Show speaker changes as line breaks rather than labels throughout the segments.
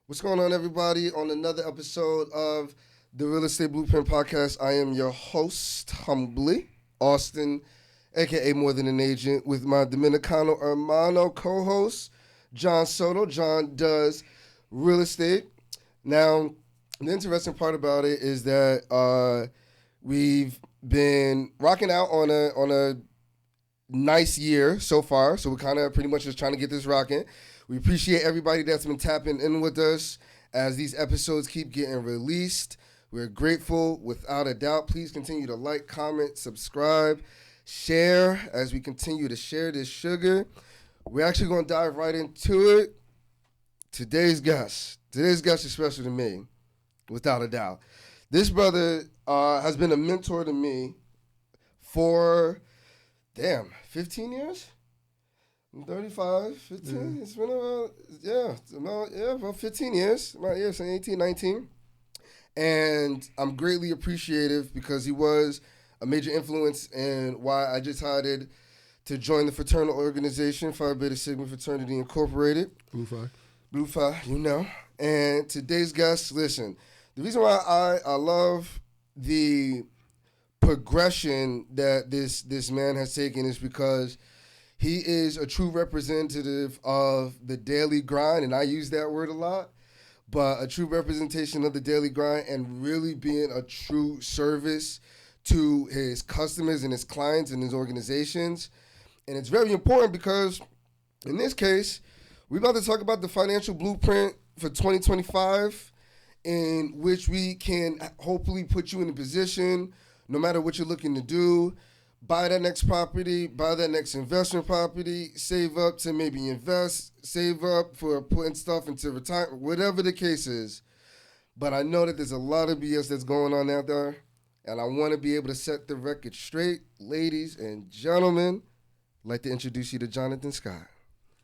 What's going on, everybody? On another episode of the Real Estate Blueprint Podcast, I am your host, humbly, Austin, aka More Than an Agent, with my Dominicano hermano co-host, John Soto. John does real estate. Now, the interesting part about it is that we've been rocking out on a nice year so far. So we're kind of pretty much just trying to get this rocking. We appreciate everybody that's been tapping in with us as these episodes keep getting released. We're grateful, without a doubt. Please continue to like, comment, subscribe, share as we continue to share this sugar. We're actually going to dive right into it. Today's guest is special to me, without a doubt. This brother has been a mentor to me for, 15 years? I'm 35, 15. It's been about 15 years. About 18, 19. And I'm greatly appreciative because he was a major influence in why I decided to join the fraternal organization, Phi Beta Sigma Fraternity Incorporated. Blue Phi, you know. And today's guest, listen, the reason why I love the progression that this man has taken is because he is a true representative of the daily grind, and I use that word a lot, but a true representation of the daily grind and really being a true service to his customers and his clients and his organizations. And it's very important because in this case, we're about to talk about the financial blueprint for 2025, in which we can hopefully put you in a position, no matter what you're looking to do, buy that next property, buy that next investment property, save up to maybe invest, save up for putting stuff into retirement, whatever the case is. But I know that there's a lot of BS that's going on out there, and I want to be able to set the record straight. Ladies and gentlemen, I'd like to introduce you to Jonathan Scott.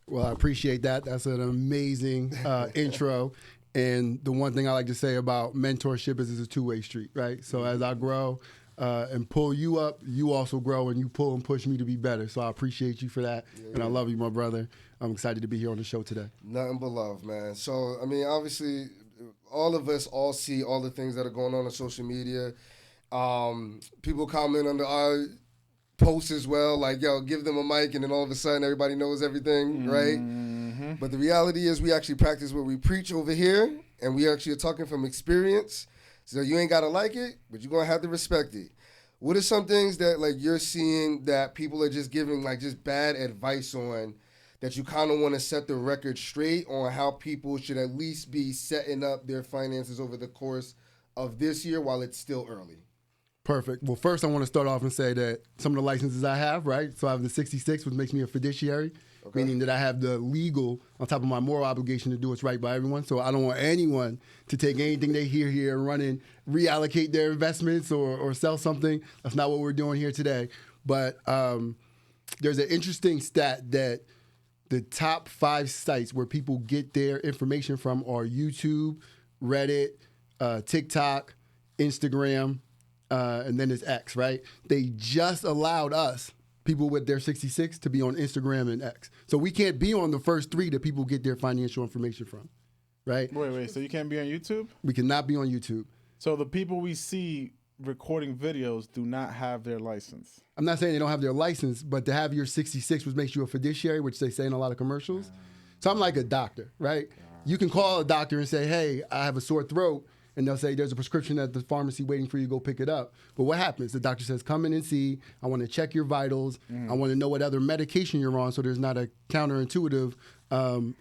Well, I appreciate that. That's an amazing intro. And the one thing I like to say about mentorship is it's a two-way street, right? So as I grow and pull you up, you also grow and you pull and push me to be better. So I appreciate you for that. And I love you, my brother. I'm excited to be here on the show today.
Nothing but love, man. So, I mean, obviously, all of us all see all the things that are going on social media. People comment on our posts as well, like, yo, give them a mic, and then all of a sudden everybody knows everything, right? Mm-hmm. But the reality is we actually practice what we preach over here, and we actually are talking from experience. So you ain't got to like it, but you're going to have to respect it. What are some things that, like, you're seeing that people are just giving, like, just bad advice on, that you kind of want to set the record straight on how people should at least be setting up their finances over the course of this year while it's still early?
Perfect. Well, first I want to start off and say that some of the licenses I have, right? So I have the 66, which makes me a fiduciary, meaning that I have the legal on top of my moral obligation to do what's right by everyone. So I don't want anyone to take anything they hear here and run and reallocate their investments or sell something. That's not what we're doing here today. But there's an interesting stat that the top 5 sites where people get their information from are YouTube, Reddit, TikTok, Instagram, and then it's X, right? They just allowed us, people with their 66, to be on Instagram and X. So we can't be on the first 3 that people get their financial information from, right?
Wait. So you can't be on YouTube?
We cannot be on YouTube.
So the people we see recording videos do not have their license.
I'm not saying they don't have their license, but to have your 66, which makes you a fiduciary, which they say in a lot of commercials. So I'm like a doctor, right? You can call a doctor and say, hey, I have a sore throat. And they'll say, there's a prescription at the pharmacy waiting for you to go pick it up. But what happens? The doctor says, come in and see. I want to check your vitals. I want to know what other medication you're on so there's not a counterintuitive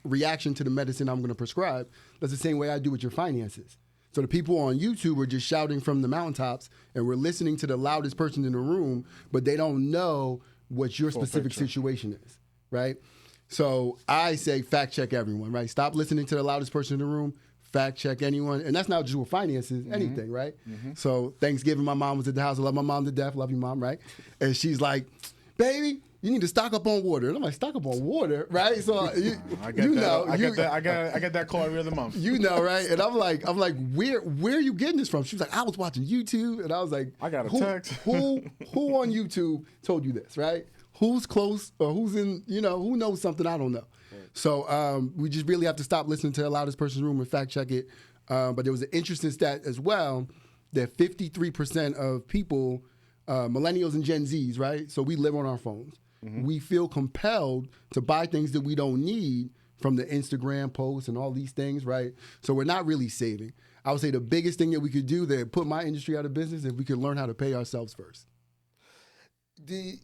reaction to the medicine I'm going to prescribe. That's the same way I do with your finances. So the people on YouTube are just shouting from the mountaintops, and we're listening to the loudest person in the room, but they don't know what your specific situation is, right? So I say fact check everyone, right? Stop listening to the loudest person in the room. Fact check anyone. And that's not just with finances, anything, right? So Thanksgiving, my mom was at the house. I love my mom to death. Love you, Mom, right? And she's like, baby, you need to stock up on water. And I'm like, stock up on water, right? So
I get that call every other month.
You know, right? And I'm like, where are you getting this from? She was like, I was watching YouTube, and I was like,
I got a text.
Who on YouTube told you this, right? Who's close or who's in, who knows something I don't know? Right. So we just really have to stop listening to the loudest person's room and fact check it. But there was an interesting stat as well that 53% of people, millennials and Gen Zs, right? So we live on our phones. We feel compelled to buy things that we don't need from the Instagram posts and all these things, right? So we're not really saving. I would say the biggest thing that we could do that put my industry out of business is if we could learn how to pay ourselves first.
Here's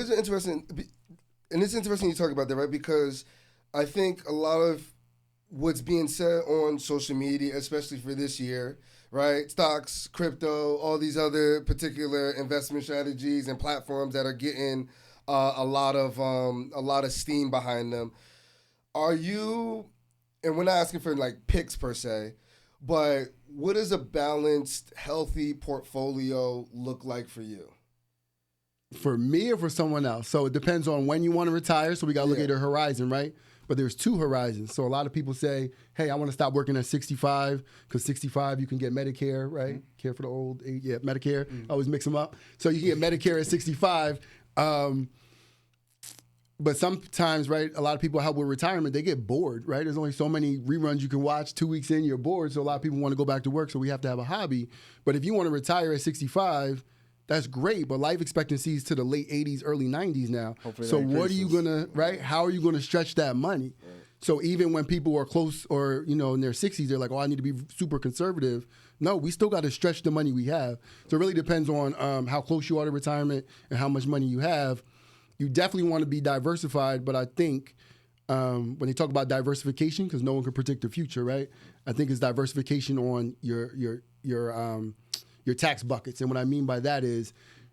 an interesting, and it's interesting you talk about that, right? Because I think a lot of what's being said on social media, especially for this year, right? Stocks, crypto, all these other particular investment strategies and platforms that are getting a lot of steam behind them. Are you, and we're not asking for like picks per se, but what does a balanced, healthy portfolio look like for you?
For me or for someone else? So it depends on when you want to retire. So we got to look at your horizon, right? But there's two horizons. So a lot of people say, hey, I want to stop working at 65 because 65 you can get Medicare, right? Mm-hmm. Care for the old age. Yeah, Medicare. Mm-hmm. I always mix them up. So you can get Medicare at 65. But sometimes, right, a lot of people help with retirement, they get bored, right? There's only so many reruns you can watch. 2 weeks in, you're bored. So a lot of people want to go back to work. So we have to have a hobby. But if you want to retire at 65, that's great. But life expectancy is to the late 80s, early 90s now. Hopefully so what are you going to, right? How are you going to stretch that money? Right. So even when people are close or, in their 60s, they're like, oh, I need to be super conservative. No, we still got to stretch the money we have. So it really depends on how close you are to retirement and how much money you have. You definitely want to be diversified, but I think when they talk about diversification, because no one can predict the future, right? I think it's diversification on your tax buckets. And what I mean by that is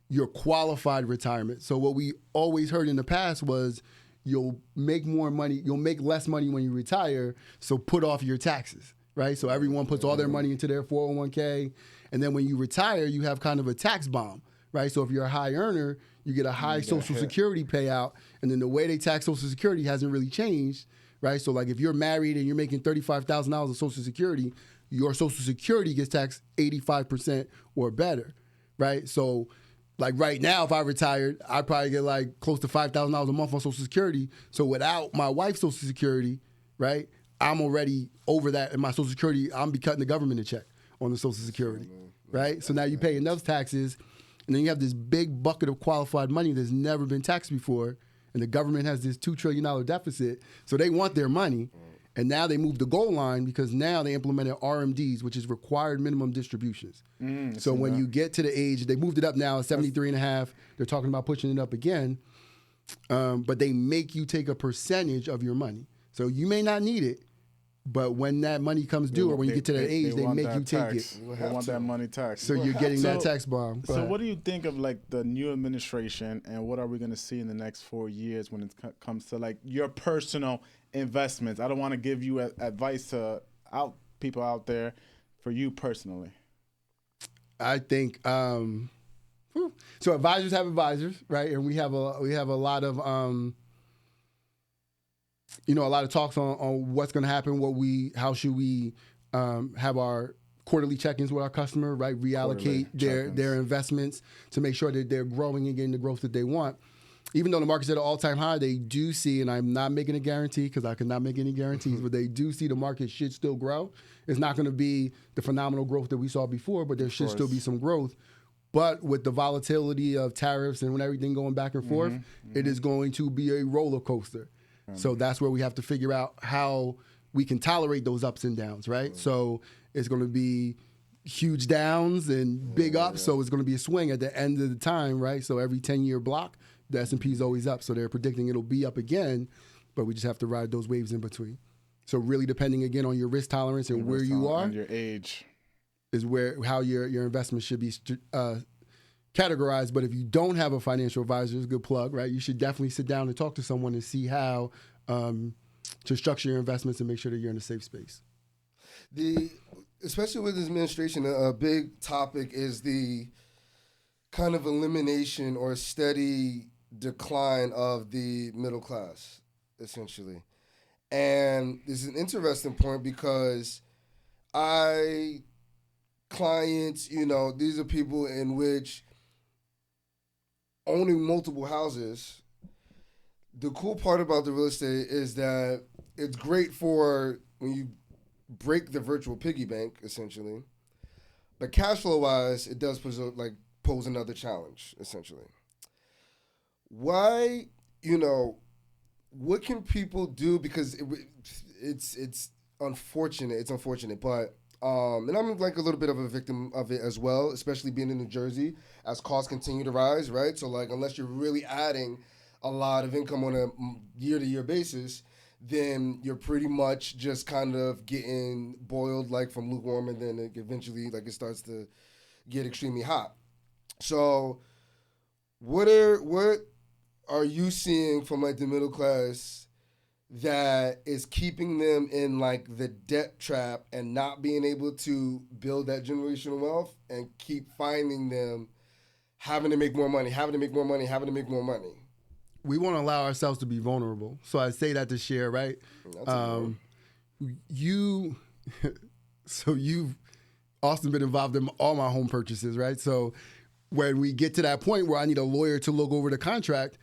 your qualified retirement. So what we always heard in the past was you'll make less money when you retire, so put off your taxes, right? So everyone puts all their money into their 401k, and then when you retire, you have kind of a tax bomb, right? So if you're a high earner, you get a high Social Security payout, and then the way they tax Social Security hasn't really changed, right? So like if you're married and you're making $35,000 of Social Security, your Social Security gets taxed 85% or better, right? So like right now, if I retired, I'd probably get like close to $5,000 a month on Social Security. So without my wife's Social Security, right, I'm already over that. And my Social Security, I'm be cutting the government a check on the Social Security, right? So now you pay enough taxes, and then you have this big bucket of qualified money that's never been taxed before, and the government has this $2 trillion deficit, so they want their money. And now they moved the goal line because now they implemented RMDs, which is required minimum distributions. So when you get to the age, they moved it up now, 73 and a half. They're talking about pushing it up again. But they make you take a percentage of your money. So you may not need it, but when that money comes due or when you get to that age, they make you take it.
They want that money taxed.
So you're getting that tax bomb.
So what do you think of like the new administration, and what are we going to see in the next 4 years when it comes to like your personal investments? I don't want to give you advice to people out there. For you personally,
I think so. Advisors have advisors, right? And we have a lot of a lot of talks on what's going to happen, how should we have our quarterly check-ins with our customer, right? Reallocate their investments to make sure that they're growing and getting the growth that they want. Even though the market's at an all-time high, they do see, and I'm not making a guarantee because I cannot make any guarantees, but they do see the market should still grow. It's not going to be the phenomenal growth that we saw before, but there should still be some growth. But with the volatility of tariffs and when everything going back and forth, it is going to be a roller coaster. So that's where we have to figure out how we can tolerate those ups and downs, right? So it's going to be huge downs and big ups, so it's going to be a swing at the end of the time, right? So every 10-year block, the S&P is always up, so they're predicting it'll be up again, but we just have to ride those waves in between. So really depending, again, on your risk tolerance and where you are.
And your age.
Is how your investment should be categorized. But if you don't have a financial advisor, it's a good plug, right? You should definitely sit down and talk to someone and see how to structure your investments and make sure that you're in a safe space.
Especially with this administration, a big topic is the kind of elimination or steady decline of the middle class, essentially. And this is an interesting point because clients, these are people in which owning multiple houses, the cool part about the real estate is that it's great for when you break the virtual piggy bank, essentially. But cash flow wise, it does pose another challenge, essentially. Why, what can people do? Because it's unfortunate. It's unfortunate, but and I'm like a little bit of a victim of it as well, especially being in New Jersey as costs continue to rise, right? So like, unless you're really adding a lot of income on a year-to-year basis, then you're pretty much just kind of getting boiled like from lukewarm, and then eventually like it starts to get extremely hot. So what are you seeing from like the middle class that is keeping them in like the debt trap and not being able to build that generational wealth, and keep finding them having to make more money, having to make more money, having to make more money?
We want to allow ourselves to be vulnerable. So I say that to share, right? So you've Austin been involved in all my home purchases, right? So when we get to that point where I need a lawyer to look over the contract,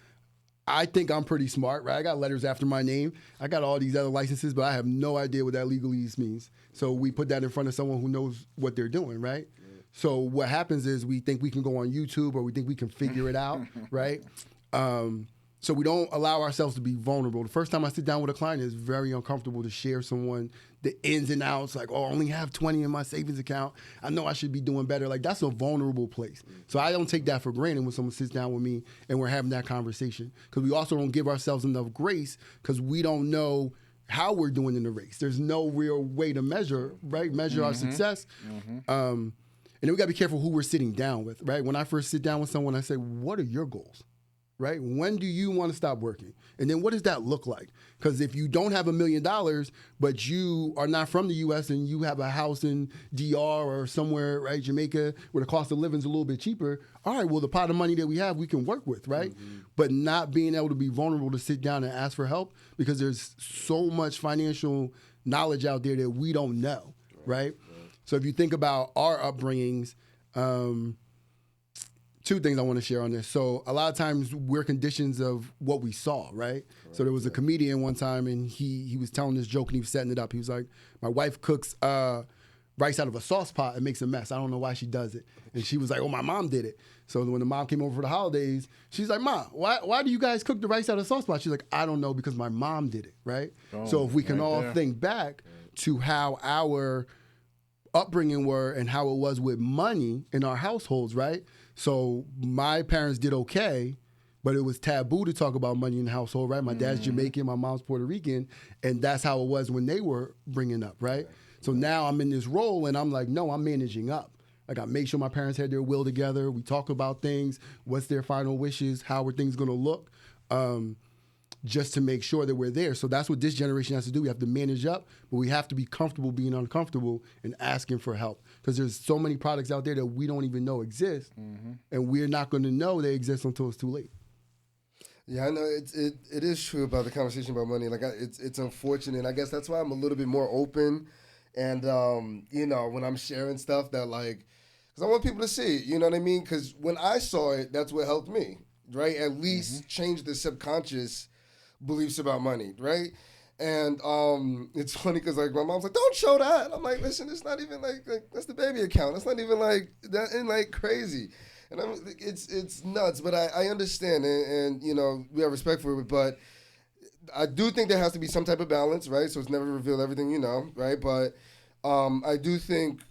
I think I'm pretty smart, right? I got letters after my name. I got all these other licenses, but I have no idea what that legalese means. So we put that in front of someone who knows what they're doing, right? So what happens is we think we can go on YouTube, or we think we can figure it out, right? So we don't allow ourselves to be vulnerable. The first time I sit down with a client, it's very uncomfortable to share someone the ins and outs, like, oh, I only have 20 in my savings account. I know I should be doing better. Like, that's a vulnerable place. So I don't take that for granted when someone sits down with me and we're having that conversation, because we also don't give ourselves enough grace, because we don't know how we're doing in the race. There's no real way to measure, right? Measure our success. And then we got to be careful who we're sitting down with, right? When I first sit down with someone, I say, what are your goals? Right? When do you want to stop working? And then what does that look like? Because if you don't have $1 million, but you are not from the U.S. and you have a house in DR or somewhere, right, Jamaica, where the cost of living is a little bit cheaper, all right, well, the pot of money that we have, we can work with, right? But not being able to be vulnerable to sit down and ask for help, because there's so much financial knowledge out there that we don't know, right? So if you think about our upbringings, two things I want to share on this. So a lot of times we're conditions of what we saw, right? So there was a comedian one time, and he was telling this joke, and he was setting it up. He was like, my wife cooks rice out of a sauce pot and makes a mess. I don't know why she does it. And she was like, oh, my mom did it. So when the mom came over for the holidays, she's like, Ma, why do you guys cook the rice out of a sauce pot? She's like, I don't know, because my mom did it, right? So if we can all think back to how our upbringing were and how it was with money in our households, right? So my parents did okay, but it was taboo to talk about money in the household, right? My dad's Jamaican, my mom's Puerto Rican, and that's how it was when they were bringing up, right? So now I'm in this role, and I'm like, no, I'm managing up. Like, I make sure my parents had their will together. We talk about things, what's their final wishes, how are things going to look, just to make sure that we're there. So that's what this generation has to do. We have to manage up, but we have to be comfortable being uncomfortable and asking for help, because there's so many products out there that we don't even know exist, and we're not going to know they exist until it's too late.
Yeah, I know it is true about the conversation about money. Like, it's unfortunate. I guess that's why I'm a little bit more open, and when I'm sharing stuff that, like, because I want people to see it. You know what I mean? Because when I saw it, that's what helped me, right? At least change the subconscious beliefs about money, right? And it's funny because like my mom's like, don't show that. I'm like, listen, it's not even like that's the baby account. It's not even like that and like crazy. And I'm it's nuts, but I understand, and we have respect for it, but I do think there has to be some type of balance, right? So it's never reveal everything, right? But I do think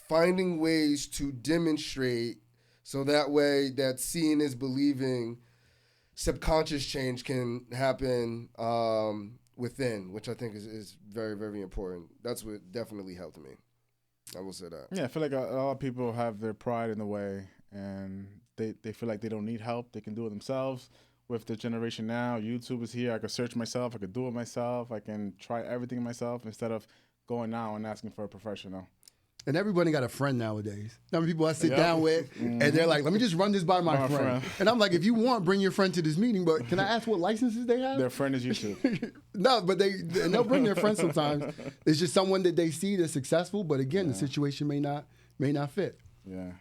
finding ways to demonstrate so that way that seeing is believing, subconscious change can happen within, which I think is very, very important. That's what definitely helped me. I will say that.
Yeah, I feel like a lot of people have their pride in the way, and they feel like they don't need help. They can do it themselves. With the generation now, YouTube is here. I could search myself. I could do it myself. I can try everything myself instead of going now and asking for a professional.
And everybody got a friend nowadays. How many people I sit down with, and they're like, let me just run this by my friend. And I'm like, if you want, bring your friend to this meeting, but can I ask what licenses they have?
Their friend is YouTube.
No, but they'll bring their friends sometimes. It's just someone that they see that's successful, but again, the situation may not fit.
Yeah.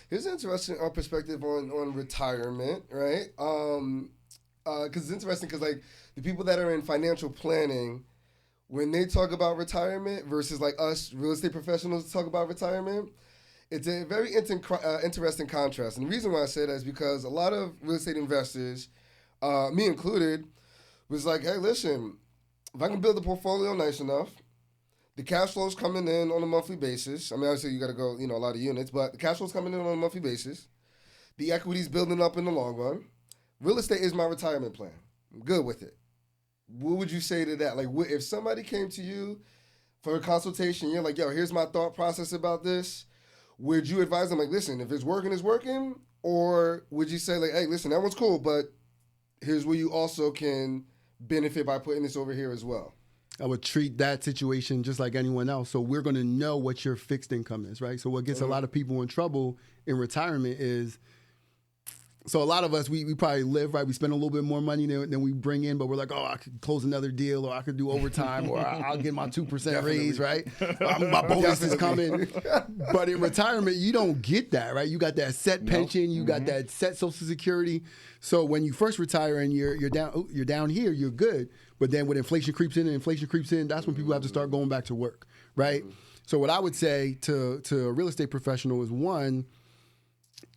Here's an interesting perspective on retirement, right? because it's interesting because like the people that are in financial planning, when they talk about retirement versus like us real estate professionals talk about retirement, it's a very interesting contrast. And the reason why I say that is because a lot of real estate investors, me included, was like, hey, listen, if I can build a portfolio nice enough, the cash flow's coming in on a monthly basis. I mean, obviously you got to go, a lot of units, but the cash flow's coming in on a monthly basis. The equity's building up in the long run. Real estate is my retirement plan. I'm good with it. What would you say to that? Like, if somebody came to you for a consultation, you're like, yo, here's my thought process about this. Would you advise them, like, listen, if it's working, it's working? Or would you say, like, hey, listen, that one's cool, but here's where you also can benefit by putting this over here as well?
I would treat that situation just like anyone else. So we're going to know what your fixed income is, right? So what gets a lot of people in trouble in retirement is, so a lot of us, we probably live, right? We spend a little bit more money than we bring in, but we're like, oh, I could close another deal, or I could do overtime, or I'll get my 2% raise, right? My bonus is coming. But in retirement, you don't get that, right? You got that set pension, you got that set Social Security. So when you first retire and you're down here, you're good. But then when inflation creeps in, that's when people have to start going back to work, right? So what I would say to a real estate professional is, one,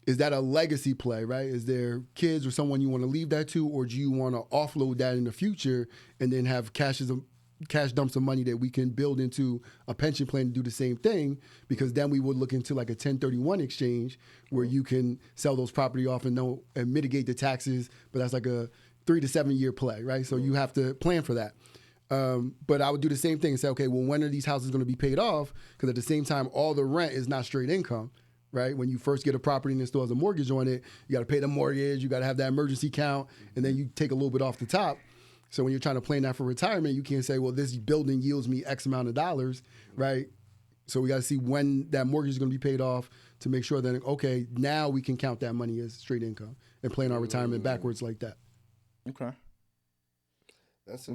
is that a legacy play, right? Is there kids or someone you want to leave that to, or do you want to offload that in the future and then have cash dumps of money that we can build into a pension plan to do the same thing? Because then we would look into like a 1031 exchange where you can sell those property off and mitigate the taxes, but that's like a 3 to 7 year play, right? So you have to plan for that. But I would do the same thing and say, okay, well, when are these houses going to be paid off? Because at the same time, all the rent is not straight income. Right? When you first get a property and it still has a mortgage on it, you got to pay the mortgage, you got to have that emergency account, and then you take a little bit off the top. So when you're trying to plan that for retirement, you can't say, well, this building yields me X amount of dollars, right? So we got to see when that mortgage is going to be paid off to make sure that, okay, now we can count that money as straight income and plan our retirement backwards like that.
Okay.
That's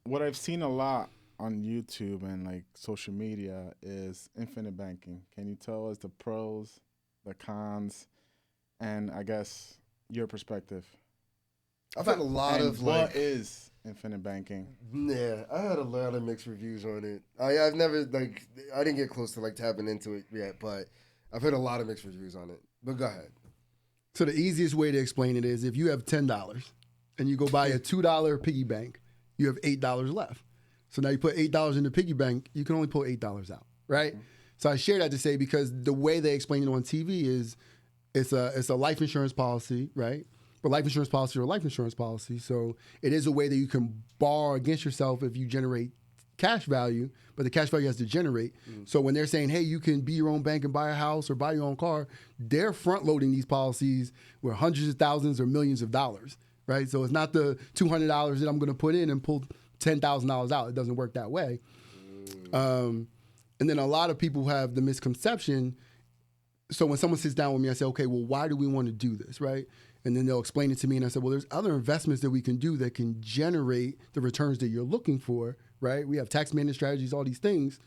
what I've seen a lot on YouTube and like social media is infinite banking. Can you tell us the pros, the cons, and I guess your perspective?
I've had a lot of
what is infinite banking?
Yeah, I had a lot of mixed reviews on it. I've never I didn't get close to like tapping into it yet, but I've heard a lot of mixed reviews on it. But go ahead.
So the easiest way to explain it is if you have $10 and you go buy a $2 piggy bank, you have $8 left. So now you put $8 in the piggy bank, you can only pull $8 out, right? Mm-hmm. So I share that to say because the way they explain it on TV is it's a life insurance policy, right? But life insurance policy or life insurance policy. So it is a way that you can borrow against yourself if you generate cash value, but the cash value has to generate. Mm-hmm. So when they're saying, hey, you can be your own bank and buy a house or buy your own car, they're front loading these policies with hundreds of thousands or millions of dollars, right? So it's not the $200 that I'm going to put in and pull $10,000 out. It doesn't work that way. And then a lot of people have the misconception. So when someone sits down with me, I say, okay, well, why do we want to do this, right? And then they'll explain it to me. And I said, well, there's other investments that we can do that can generate the returns that you're looking for, right? We have tax management strategies, all these things,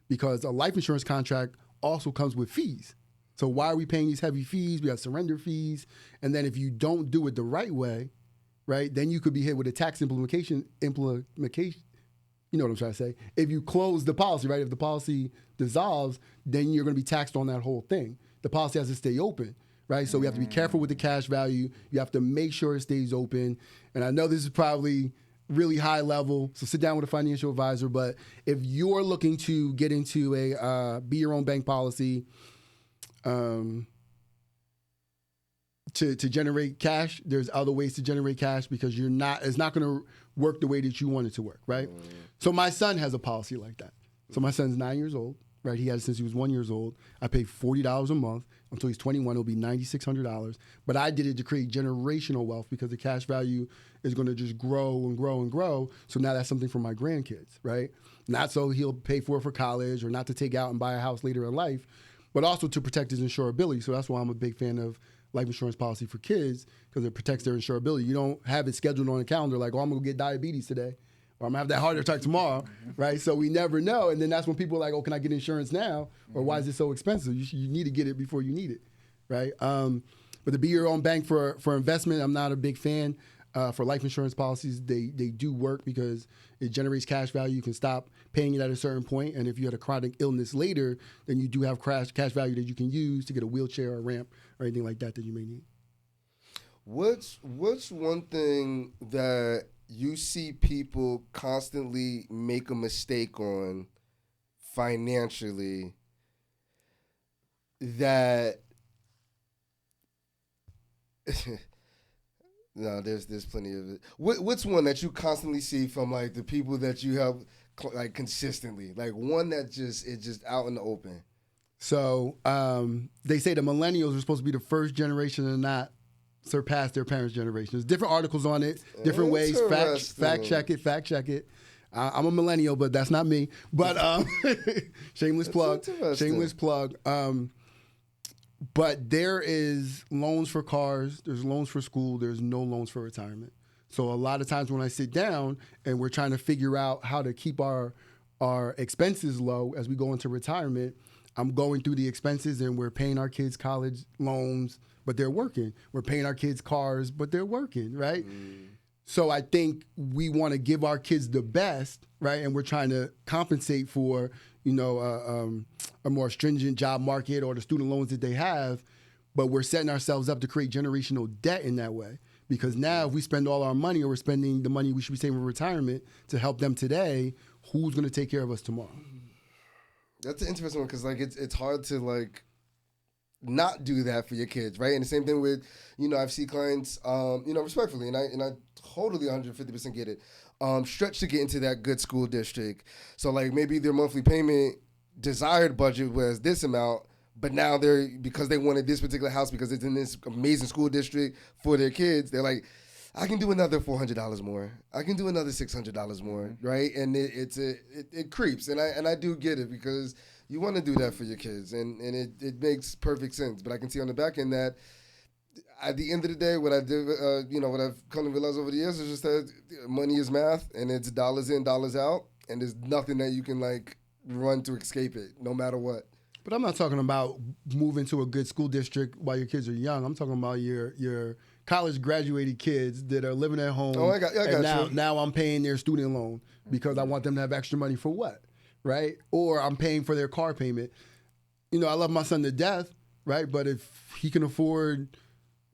because a life insurance contract also comes with fees. So why are we paying these heavy fees? We have surrender fees. And then if you don't do it the right way, right, then you could be hit with a tax implication. You know what I'm trying to say? If you close the policy, right, if the policy dissolves, then you're going to be taxed on that whole thing. The policy has to stay open, right? So we have to be careful with the cash value. You have to make sure it stays open. And I know this is probably really high level, so sit down with a financial advisor. But if you're looking to get into a be your own bank policy, to generate cash, there's other ways to generate cash because it's not going to work the way that you want it to work, right? So my son has a policy like that. So my son's 9 years old, right? He had it since he was 1 year old. I pay $40 a month until he's 21. It'll be $9,600. But I did it to create generational wealth because the cash value is going to just grow and grow and grow. So now that's something for my grandkids, right? Not so he'll pay for it for college or not to take out and buy a house later in life, but also to protect his insurability. So that's why I'm a big fan of life insurance policy for kids, because it protects their insurability. You don't have it scheduled on a calendar like, oh, I'm going to get diabetes today, or I'm going to have that heart attack tomorrow, right? So we never know. And then that's when people are like, oh, can I get insurance now? Or why is it so expensive? You need to get it before you need it, right? But to be your own bank for investment, I'm not a big fan. for life insurance policies, they do work because it generates cash value. You can stop paying it at a certain point, and if you had a chronic illness later, then you do have cash value that you can use to get a wheelchair or a ramp or anything like that you may need.
What's one thing that you see people constantly make a mistake on financially that no, there's plenty of it. What's one that you constantly see from like the people that you have like consistently, like one that is just out in the open?
So they say the millennials are supposed to be the first generation to not surpass their parents' generation. There's different articles on it, different ways. Fact check it. I'm a millennial, but that's not me. But shameless plug. But there is loans for cars, there's loans for school, there's no loans for retirement. So a lot of times when I sit down and we're trying to figure out how to keep our expenses low as we go into retirement, I'm going through the expenses and we're paying our kids college loans, but they're working. We're paying our kids cars, but they're working, right? So I think we want to give our kids the best, right? And we're trying to compensate for, a more stringent job market or the student loans that they have, but we're setting ourselves up to create generational debt in that way. Because now if we spend all our money or we're spending the money we should be saving for retirement to help them today, who's going to take care of us tomorrow?
That's an interesting one because like it's hard to like not do that for your kids, right? And the same thing with, I've seen clients, respectfully, and I totally 150% get it, stretch to get into that good school district. So like maybe their monthly payment desired budget was this amount, but now because they wanted this particular house because it's in this amazing school district for their kids, they're like, I can do another $400 more. I can do another $600 more, right? And it creeps, and I do get it because you want to do that for your kids, and it makes perfect sense. But I can see on the back end that at the end of the day, what I did, what I've come to realize over the years is just that money is math, and it's dollars in, dollars out, and there's nothing that you can like run to escape it, no matter what.
But I'm not talking about moving to a good school district while your kids are young. I'm talking about your college graduated kids that are living at home.
Oh, I got you.
Now I'm paying their student loan because I want them to have extra money for what, right? Or I'm paying for their car payment. I love my son to death, right? But if he can afford,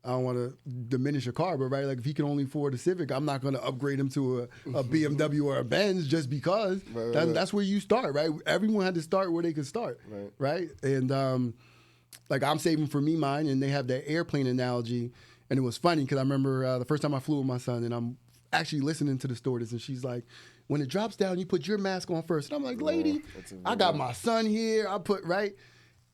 I don't want to diminish a car, but right, like if he can only afford a Civic, I'm not going to upgrade him to a BMW or a Benz just because. Right. That's where you start, right? Everyone had to start where they could start, right? And like I'm saving for me mine, and they have that airplane analogy, and it was funny because I remember the first time I flew with my son, and I'm actually listening to the stewardess, and she's like, when it drops down, you put your mask on first. And I'm like, lady, I got my son here. I put, right?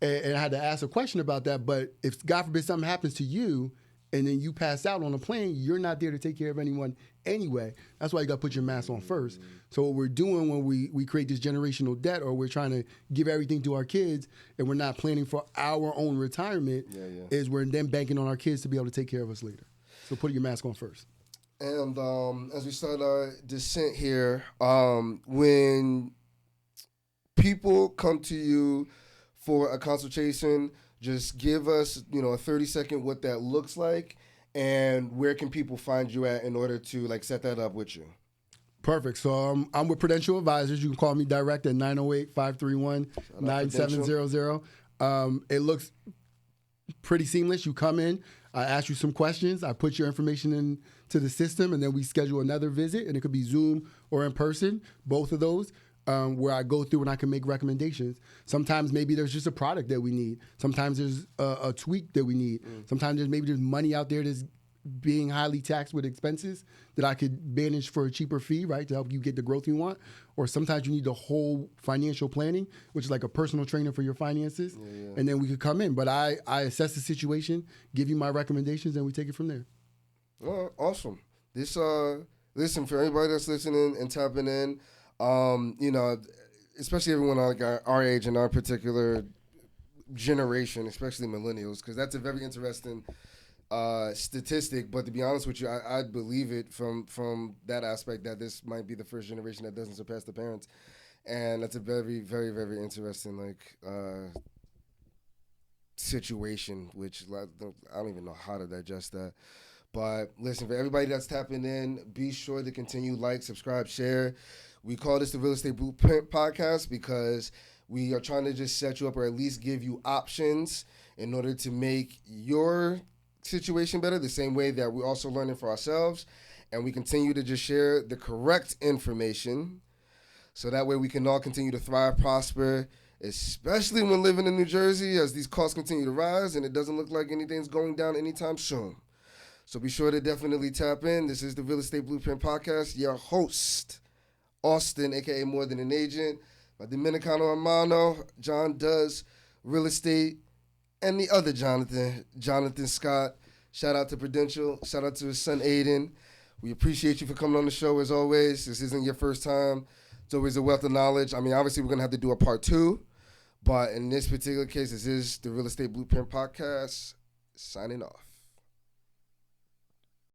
And I had to ask a question about that. But if, God forbid, something happens to you and then you pass out on a plane, you're not there to take care of anyone anyway. That's why you got to put your mask on first. So what we're doing when we create this generational debt, or we're trying to give everything to our kids and we're not planning for our own retirement, is we're then banking on our kids to be able to take care of us later. So put your mask on first.
And as we start our descent here, when people come to you for a consultation, just give us, a 30-second what that looks like, and where can people find you at in order to like set that up with you.
Perfect. So I'm with Prudential Advisors. You can call me direct at 908-531-9700. It looks pretty seamless. You come in, I ask you some questions, I put your information into the system, and then we schedule another visit, and it could be Zoom or in person, both of those. Where I go through and I can make recommendations. Sometimes maybe there's just a product that we need. Sometimes there's a tweak that we need. Sometimes there's money out there that's being highly taxed with expenses that I could manage for a cheaper fee, right, to help you get the growth you want. Or sometimes you need the whole financial planning, which is like a personal trainer for your finances. And then we could come in. But I assess the situation, give you my recommendations, and we take it from there.
Awesome. This listen, for everybody that's listening and tapping in, especially everyone like our age and our particular generation, especially millennials, because that's a very interesting statistic. But to be honest with you, I believe it from that aspect that this might be the first generation that doesn't surpass the parents, and that's a very, very, very interesting situation. Which I don't even know how to digest that. But listen, for everybody that's tapping in, be sure to continue, like, subscribe, share. We call this the Real Estate Blueprint Podcast because we are trying to just set you up or at least give you options in order to make your situation better, the same way that we're also learning for ourselves. And we continue to just share the correct information so that way we can all continue to thrive, prosper, especially when living in New Jersey as these costs continue to rise and it doesn't look like anything's going down anytime soon. So be sure to definitely tap in. This is the Real Estate Blueprint Podcast. Your host, Austin, a.k.a. More Than an Agent. My Dominicano hermano, John does real estate. And the other Jonathan Scott. Shout out to Prudential. Shout out to his son, Aiden. We appreciate you for coming on the show as always. This isn't your first time. It's always a wealth of knowledge. I mean, obviously, we're going to have to do a part 2. But in this particular case, this is the Real Estate Blueprint Podcast. Signing off.